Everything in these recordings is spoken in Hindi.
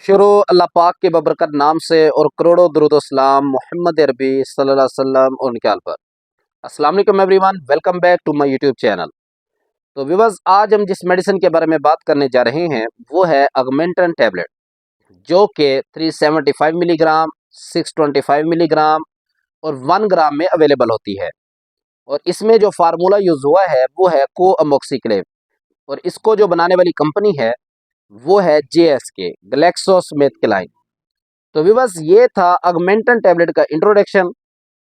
शुरू अल्लाह पाक के बबरकत नाम से और करोड़ों दुरूद सलाम मोहम्मद अरबी सल्लल्लाहु अलैहि वसल्लम और उनके आल पर। अस्सलाम वालेकुम everyone, welcome back to my YouTube channel. तो व्यूअर्स, आज हम जिस मेडिसिन के बारे में बात करने जा रहे हैं वो है ऑगमेंटन टैबलेट, जो कि 375 मिलीग्राम, 625 मिलीग्राम और 1 ग्राम में अवेलेबल होती है। और इसमें जो फार्मूला यूज़ हुआ है वो है को अमोक्सिक्लेव, और इसको जो बनाने वाली कंपनी है वो है JSK, ग्लैक्सोस्मिथक्लाइन। तो व्यूअर्स, ये था ऑगमेंटन टैबलेट का इंट्रोडक्शन।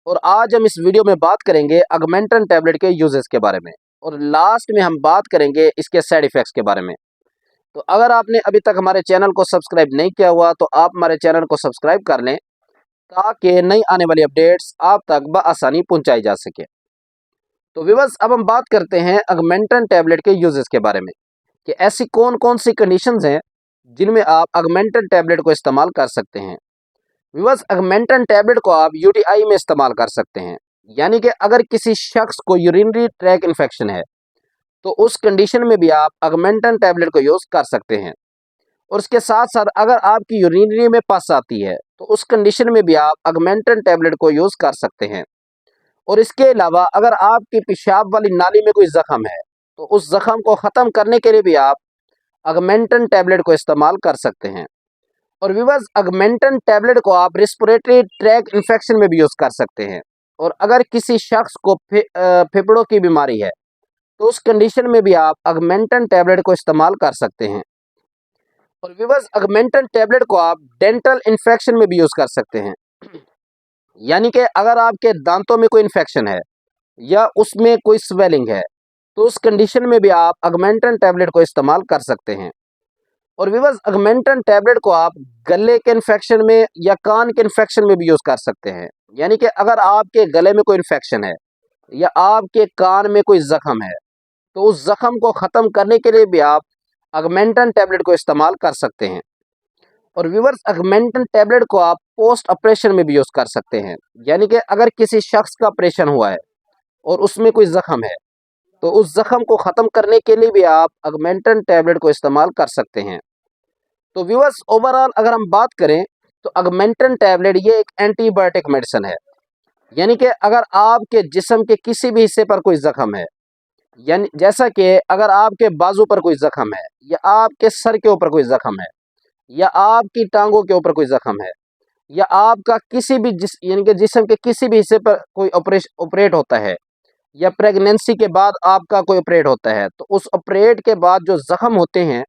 और आज हम इस वीडियो में बात करेंगे ऑगमेंटन टैबलेट के यूजेस के बारे में, और लास्ट में हम बात करेंगे इसके साइड इफ़ेक्ट्स के बारे में। तो अगर आपने अभी तक हमारे चैनल को सब्सक्राइब नहीं किया हुआ तो आप हमारे चैनल को सब्सक्राइब कर लें, ताकि नई आने वाली अपडेट्स आप तक बआसानी पहुंचाई जा सके। तो व्यूअर्स, अब हम बात करते हैं ऑगमेंटन टैबलेट के यूजेस के बारे में, कि ऐसी कौन कौन सी कंडीशंस हैं जिनमें आप ऑगमेंटन टैबलेट को इस्तेमाल कर सकते हैं। व्यूअर्स, ऑगमेंटन टैबलेट को आप यूटीआई में इस्तेमाल कर सकते हैं, यानी कि अगर किसी शख्स को यूरिनरी ट्रैक इन्फेक्शन है तो उस कंडीशन में भी आप ऑगमेंटन टैबलेट को यूज़ कर सकते हैं। और इसके साथ साथ अगर आपकी यूरिनरी में पस आती है तो उस कंडीशन में भी आप ऑगमेंटन टैबलेट को यूज़ कर सकते हैं। और इसके अलावा अगर आपकी पेशाब वाली नाली में कोई ज़ख्म है तो उस ज़ख्म को ख़त्म करने के लिए भी आप ऑगमेंटन टैबलेट को इस्तेमाल कर सकते हैं। और व्यूअर्स, ऑगमेंटन टैबलेट को आप रेस्पिरेटरी ट्रैक इन्फेक्शन में भी यूज़ कर सकते हैं। और अगर किसी शख्स को फेफड़ों की बीमारी है तो उस कंडीशन में भी आप ऑगमेंटन टैबलेट को इस्तेमाल कर सकते हैं। और व्यूअर्स, ऑगमेंटन टैबलेट को आप डेंटल इन्फेक्शन में भी यूज़ कर सकते हैं, यानी कि अगर आपके दांतों में कोई इन्फेक्शन है या उसमें कोई स्वेलिंग है तो उस कंडीशन में भी आप ऑगमेंटन टैबलेट को इस्तेमाल कर सकते हैं। और व्यूअर्स, ऑगमेंटन टैबलेट को आप गले के इन्फेक्शन में या कान के इन्फेक्शन में भी यूज़ कर सकते हैं, यानी कि अगर आपके गले में कोई इन्फेक्शन है या आपके कान में कोई ज़ख्म है तो उस ज़ख्म को ख़त्म करने के लिए भी आप ऑगमेंटन टैबलेट को इस्तेमाल कर सकते हैं। और व्यूअर्स, ऑगमेंटन टैबलेट को आप पोस्ट ऑपरेशन में भी यूज़ कर सकते हैं, यानी कि अगर किसी शख्स का ऑपरेशन हुआ है और उसमें कोई ज़ख्म है तो उस ज़ख्म को ख़त्म करने के लिए भी आप ऑगमेंटन टैबलेट को इस्तेमाल कर सकते हैं। तो व्यूअर्स, ओवरऑल अगर हम बात करें तो ऑगमेंटन टैबलेट ये एक एंटीबायोटिक मेडिसिन है, यानी कि अगर आपके जिस्म के किसी भी हिस्से पर कोई ज़ख्म है, यानी जैसा कि अगर आपके बाजू पर कोई ज़ख्म है या आपके सर के ऊपर कोई ज़ख्म है या आपकी टांगों के ऊपर कोई ज़ख्म है या आपका किसी भी यानी कि जिस्म के किसी भी हिस्से पर कोई ऑपरेट होता है या प्रेगनेंसी के बाद आपका कोई ऑपरेट होता है, तो उस ऑपरेट के बाद जो ज़ख्म होते हैं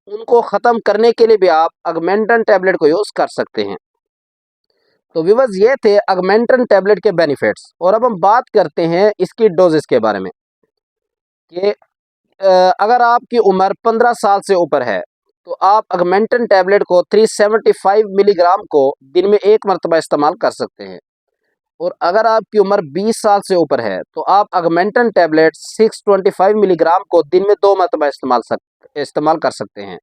उनको ख़त्म करने के लिए भी आप ऑगमेंटन टैबलेट को यूज़ कर सकते हैं। तो व्यूअर्स, ये थे ऑगमेंटन टैबलेट के बेनिफिट्स। और अब हम बात करते हैं इसकी डोजेस के बारे में, कि अगर आपकी उम्र 15 साल से ऊपर है तो आप ऑगमेंटन टैबलेट को 375 मिलीग्राम को दिन में 1 मरतबा इस्तेमाल कर सकते हैं। और अगर आपकी उम्र 20 साल से ऊपर है तो आप ऑगमेंटन टैबलेट 625 मिलीग्राम को दिन में 2 मरतबा इस्तेमाल कर सकते हैं,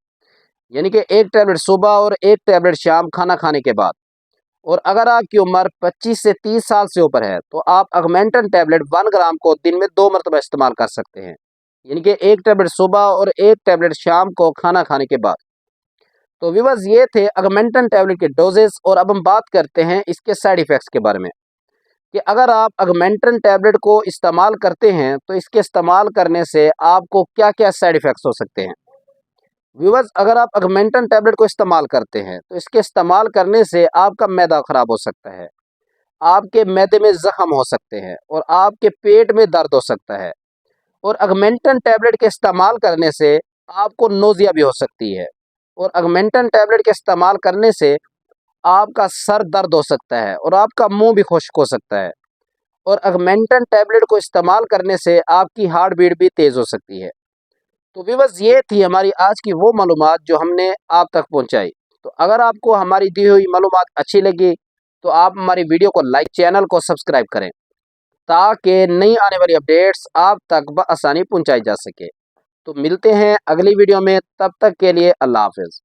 यानी कि 1 टैबलेट सुबह और 1 टैबलेट शाम खाना खाने के बाद। और अगर आपकी उम्र 25 से 30 साल से ऊपर है तो आप ऑगमेंटन टैबलेट 1 ग्राम को दिन में 2 मरतबा इस्तेमाल कर सकते हैं, यानी कि 1 टैबलेट सुबह और 1 टैबलेट शाम को खाना खाने के बाद। तो व्यूअर्स, ये थे ऑगमेंटन टैबलेट के डोजेस। और अब हम बात करते हैं इसके साइड इफ़ेक्ट्स के बारे में, कि अगर आप ऑगमेंटन टैबलेट को इस्तेमाल करते हैं तो इसके इस्तेमाल करने से आपको क्या-क्या साइड इफ़ेक्ट्स हो सकते हैं। व्यूअर्स, अगर आप ऑगमेंटन टैबलेट को इस्तेमाल करते हैं तो इसके इस्तेमाल करने से आपका मैदा ख़राब हो सकता है, आपके मैदे में ज़ख्म हो सकते हैं और आपके पेट में दर्द हो सकता है। और ऑगमेंटन टैबलेट के इस्तेमाल करने से आपको नोज़िया भी हो सकती है। और ऑगमेंटन टैबलेट के इस्तेमाल करने से आपका सर दर्द हो सकता है और आपका मुँह भी खुश्क हो सकता है। और ऑगमेंटन टैबलेट को इस्तेमाल करने से आपकी हार्ट बीट भी तेज़ हो सकती है। तो व्यूअर्स, ये थी हमारी आज की वो मालूमात जो हमने आप तक पहुंचाई। तो अगर आपको हमारी दी हुई मालूमात अच्छी लगी तो आप हमारी वीडियो को लाइक, चैनल को सब्सक्राइब करें, ताकि नई आने वाली अपडेट्स आप तक बआसानी पहुंचाई जा सके। तो मिलते हैं अगली वीडियो में, तब तक के लिए अल्लाह हाफ़िज़।